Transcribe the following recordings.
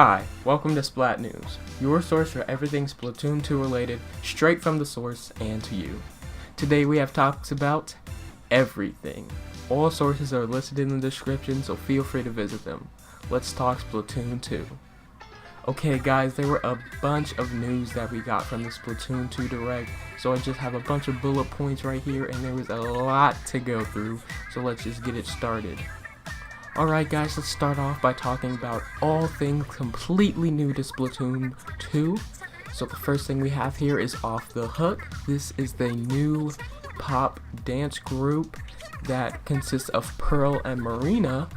Hi, welcome to SplatNews, your source for everything Splatoon 2 related, straight from the source and to you. Today we have topics about everything. All sources are listed in the description, so feel free to visit them. Let's talk Splatoon 2. Okay guys, there were a bunch of news that we got from the Splatoon 2 Direct, so I just have a bunch of bullet points right here and there was a lot to go through, so let's just get it started. Alright guys, let's start off by talking about all things completely new to Splatoon 2. So the first thing we have here is Off the Hook. This is the new pop dance group that consists of Pearl and Marina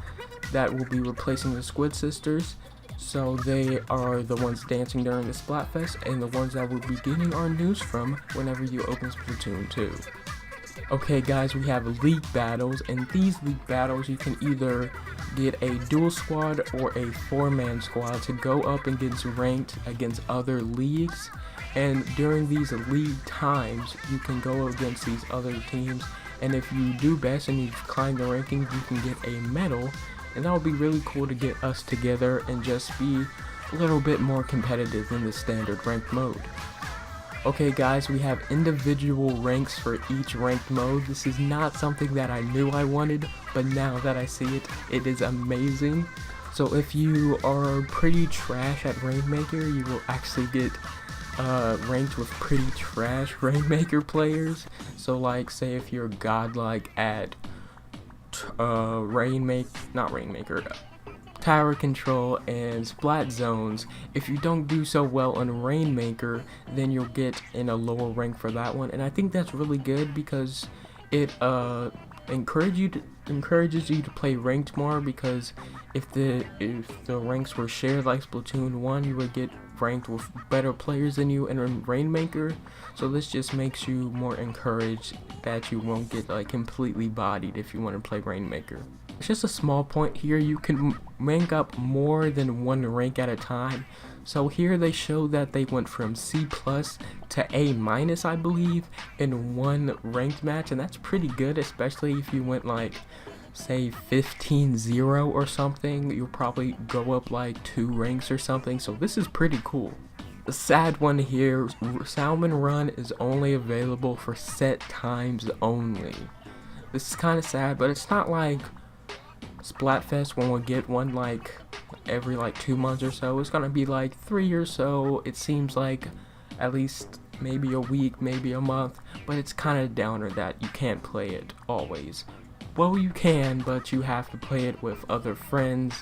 that will be replacing the Squid Sisters. So they are the ones dancing during the Splatfest and the ones that we'll be getting our news from whenever you open Splatoon 2. Okay guys, we have league battles. In these league battles you can either get a dual squad or a 4-man squad to go up and get ranked against other leagues, and during these league times you can go against these other teams, and if you do best and you climb the rankings you can get a medal, and that would be really cool to get us together and just be a little bit more competitive in the standard ranked mode. Okay guys, we have individual ranks for each ranked mode. This is not something that I knew I wanted, but now that I see it, it is amazing. So if you are pretty trash at Rainmaker, you will actually get ranked with pretty trash Rainmaker players. So like, say if you're godlike at Tower Control and Splat Zones, if you don't do so well on Rainmaker, then you'll get in a lower rank for that one, and I think that's really good because it encourages you to play ranked more, because if the ranks were shared like Splatoon 1, you would get ranked with better players than you in Rainmaker, so this just makes you more encouraged that you won't get like completely bodied if you want to play Rainmaker. It's just a small point here, you can rank up more than one rank at a time. So here they show that they went from C+ to A- I believe in one ranked match, and that's pretty good, especially if you went like say 15-0 or something. You'll probably go up like 2 ranks or something, so this is pretty cool. The sad one here, Salmon Run is only available for set times only. This is kind of sad, but it's not like Splatfest when we'll get one like every like 2 months or so. It's gonna be like 3 or so. It seems like at least maybe a week, maybe a month, but it's kind of downer that you can't play it always. Well, you can, but you have to play it with other friends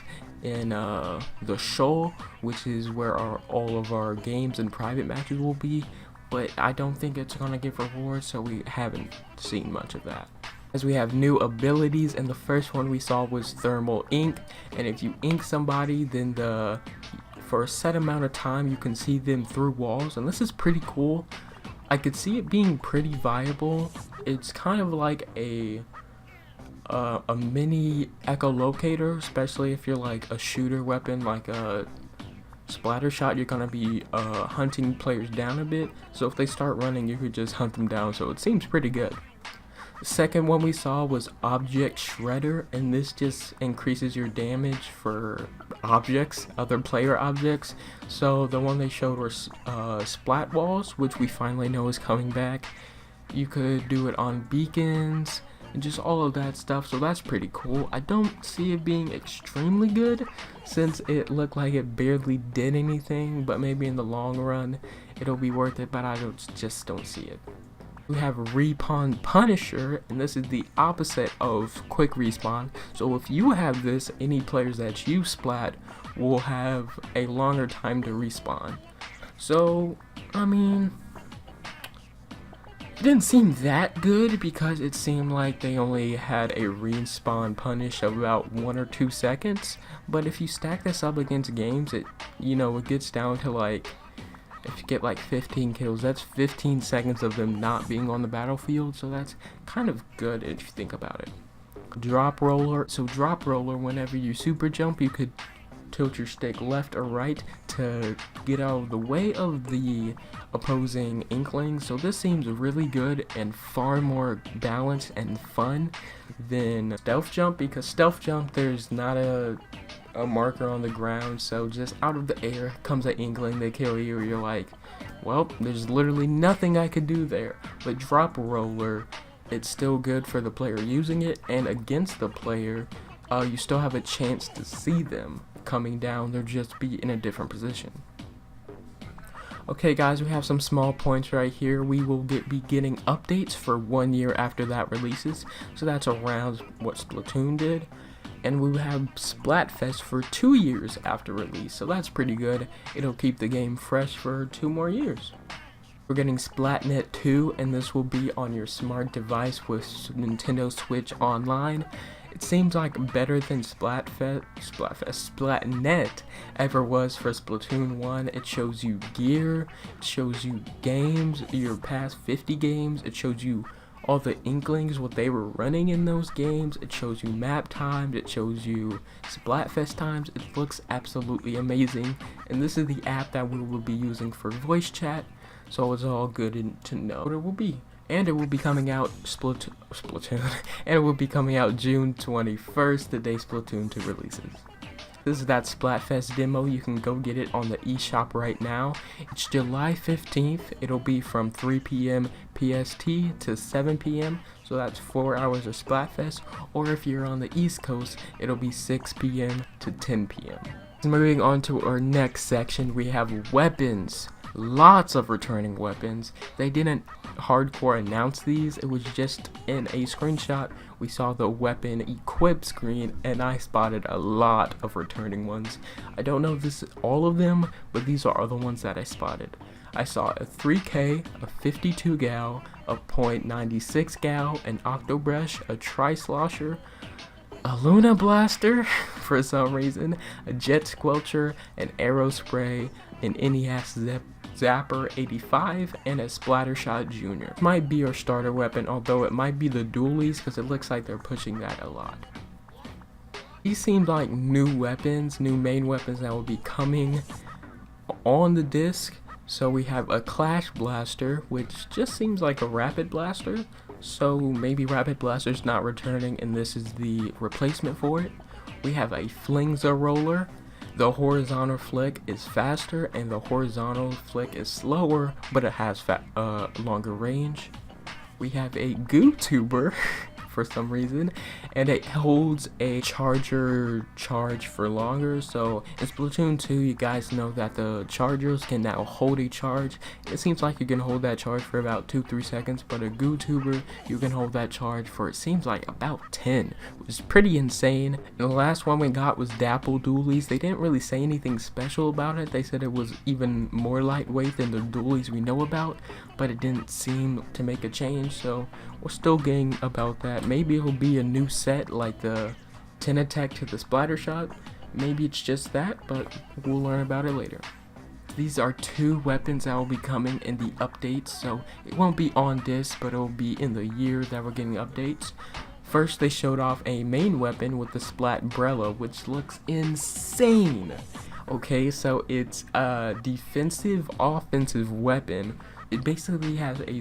in the show, which is where all of our games and private matches will be, but I don't think it's gonna give rewards, so we haven't seen much of that. As we have new abilities, and the first one we saw was Thermal Ink, and if you ink somebody, then for a set amount of time you can see them through walls, and this is pretty cool. I could see it being pretty viable. It's kind of like a mini echolocator, especially if you're like a shooter weapon like a splatter shot. You're gonna be hunting players down a bit, so if they start running you could just hunt them down, so it seems pretty good. The second one we saw was Object Shredder, and this just increases your damage for objects, other player objects. So the one they showed was Splat Walls, which we finally know is coming back. You could do it on beacons and just all of that stuff, so that's pretty cool. I don't see it being extremely good since it looked like it barely did anything, but maybe in the long run it'll be worth it, but I just don't see it. We have Respawn Punisher, and this is the opposite of Quick Respawn. So if you have this, any players that use Splat will have a longer time to respawn. So, I mean, it didn't seem that good because it seemed like they only had a respawn punish of about 1 or 2 seconds. But if you stack this up against games, it gets down to like, if you get like 15 kills, that's 15 seconds of them not being on the battlefield, so that's kind of good if you think about it. Drop Roller. So Drop Roller, whenever you super jump, you could tilt your stick left or right to get out of the way of the opposing inklings. So this seems really good and far more balanced and fun than stealth jump, because stealth jump there's not a marker on the ground, so just out of the air comes an inkling, they kill you, you're like, well, there's literally nothing I could do there. But drop roller, it's still good for the player using it, and against the player, you still have a chance to see them coming down, they'll just be in a different position. Okay guys, we have some small points right here. We will be getting updates for 1 year after that releases, so that's around what Splatoon did. And we will have Splatfest for 2 years after release, so that's pretty good. It'll keep the game fresh for 2 more years. We're getting Splatnet 2, and this will be on your smart device with Nintendo Switch Online. It seems like better than Splatnet ever was for Splatoon 1. It shows you gear, it shows you games, your past 50 games, it shows you all the inklings, what they were running in those games, it shows you map times, it shows you Splatfest times. It looks absolutely amazing, and this is the app that we will be using for voice chat, so it's all good to know what it will be. And it will be coming out Splatoon, and it will be coming out June 21st, the day Splatoon 2 releases. This is that Splatfest demo. You can go get it on the eShop right now. It's July 15th. It'll be from 3 p.m. PST to 7 p.m. So that's 4 hours of Splatfest. Or if you're on the East Coast, it'll be 6 p.m. to 10 p.m. Moving on to our next section, we have weapons. Lots of returning weapons. They didn't hardcore announce these, it was just in a screenshot. We saw the weapon equip screen, and I spotted a lot of returning ones. I don't know if this is all of them, but these are the ones that I spotted. I saw a 3K, a 52 gal, a .96 gal, an octobrush, a tri-slosher, a Luna blaster for some reason, a jet squelcher, an arrow spray, an NES Zapper 85, and a Splattershot Jr. Might be our starter weapon, although it might be the dualies because it looks like they're pushing that a lot. These seem like new weapons, new main weapons that will be coming on the disc. So we have a Clash Blaster, which just seems like a Rapid Blaster. So maybe Rapid Blaster's not returning and this is the replacement for it. We have a Flingza Roller. The horizontal flick is faster and the horizontal flick is slower, but it has longer range. We have a Goo Tuber for some reason, and it holds a charger charge for longer. So in Splatoon 2, you guys know that the chargers can now hold a charge. It seems like you can hold that charge for about 2-3 seconds, but a Goo Tuber, you can hold that charge for, it seems like, about 10, which is pretty insane. And the last one we got was Dapple Dualies. They didn't really say anything special about it. They said it was even more lightweight than the dualies we know about, but it didn't seem to make a change, so we're still getting about that. Maybe it'll be a new set like the 10 attack to the Splattershot. Maybe it's just that, but we'll learn about it later. These are 2 weapons that will be coming in the updates, so it won't be on disc, but it'll be in the year that we're getting updates. First, they showed off a main weapon with the Splat Brella, which looks insane. Okay, so it's a defensive offensive weapon. It basically has a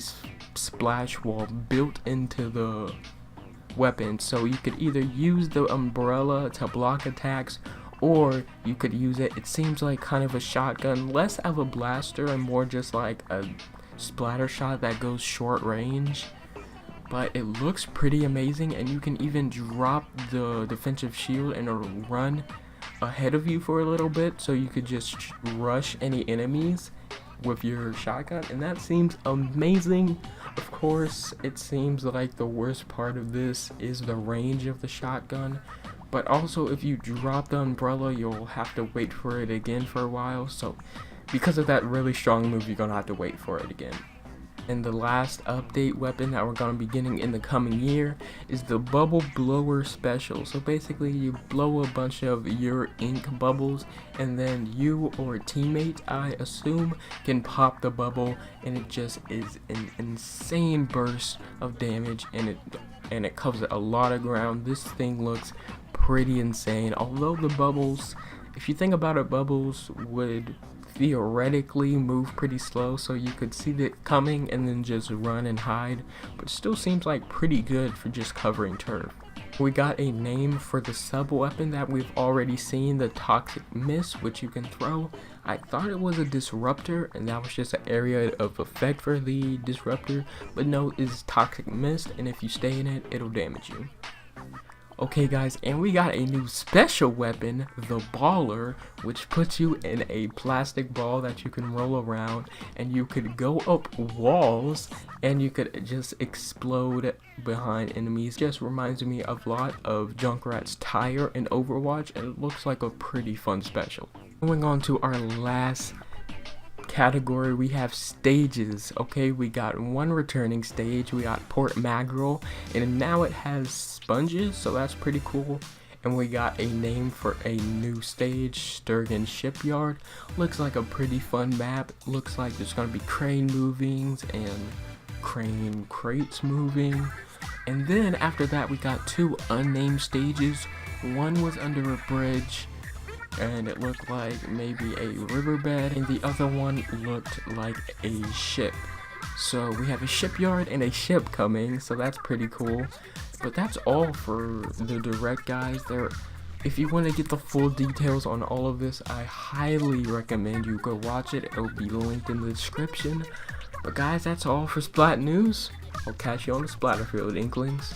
splash wall built into the weapon, so you could either use the umbrella to block attacks, or you could use it. It seems like kind of a shotgun, less of a blaster and more just like a splatter shot that goes short range. But it looks pretty amazing, and you can even drop the defensive shield and it'll run ahead of you for a little bit, so you could just rush any enemies with your shotgun, and that seems amazing. Of course, it seems like the worst part of this is the range of the shotgun, but also if you drop the umbrella, you'll have to wait for it again for a while, so because of that really strong move, you're gonna have to wait for it again. And the last update weapon that we're going to be getting in the coming year is the Bubble Blower Special. So basically you blow a bunch of your ink bubbles, and then you or a teammate, I assume, can pop the bubble, and it just is an insane burst of damage, and it covers a lot of ground. This thing looks pretty insane. Although the bubbles If you think about it, bubbles would theoretically move pretty slow, so you could see it coming and then just run and hide, but it still seems like pretty good for just covering turf. We got a name for the sub weapon that we've already seen, the Toxic Misc, which you can throw. I thought it was a disruptor and that was just an area of effect for the disruptor, but no, it's Toxic Misc, and if you stay in it, it'll damage you. Okay guys, and we got a new special weapon, the Baller, which puts you in a plastic ball that you can roll around, and you could go up walls and you could just explode behind enemies. Just reminds me a lot of Junkrat's tire in Overwatch, and it looks like a pretty fun special. Going on to our last category, we have stages. Okay, we got one returning stage, we got Port Magriel, and now it has sponges, so that's pretty cool. And we got a name for a new stage, Sturgeon Shipyard. Looks like a pretty fun map. Looks like there's gonna be crane movings and crane crates moving. And then after that we got two unnamed stages. One was under a bridge and it looked like maybe a riverbed, and the other one looked like a ship. So we have a shipyard and a ship coming, so that's pretty cool. But that's all for the direct, guys. If you want to get the full details on all of this, I highly recommend you go watch it. It'll be linked in the description. But guys, that's all for Splat News. I'll catch you on the Splatterfield, Inklings.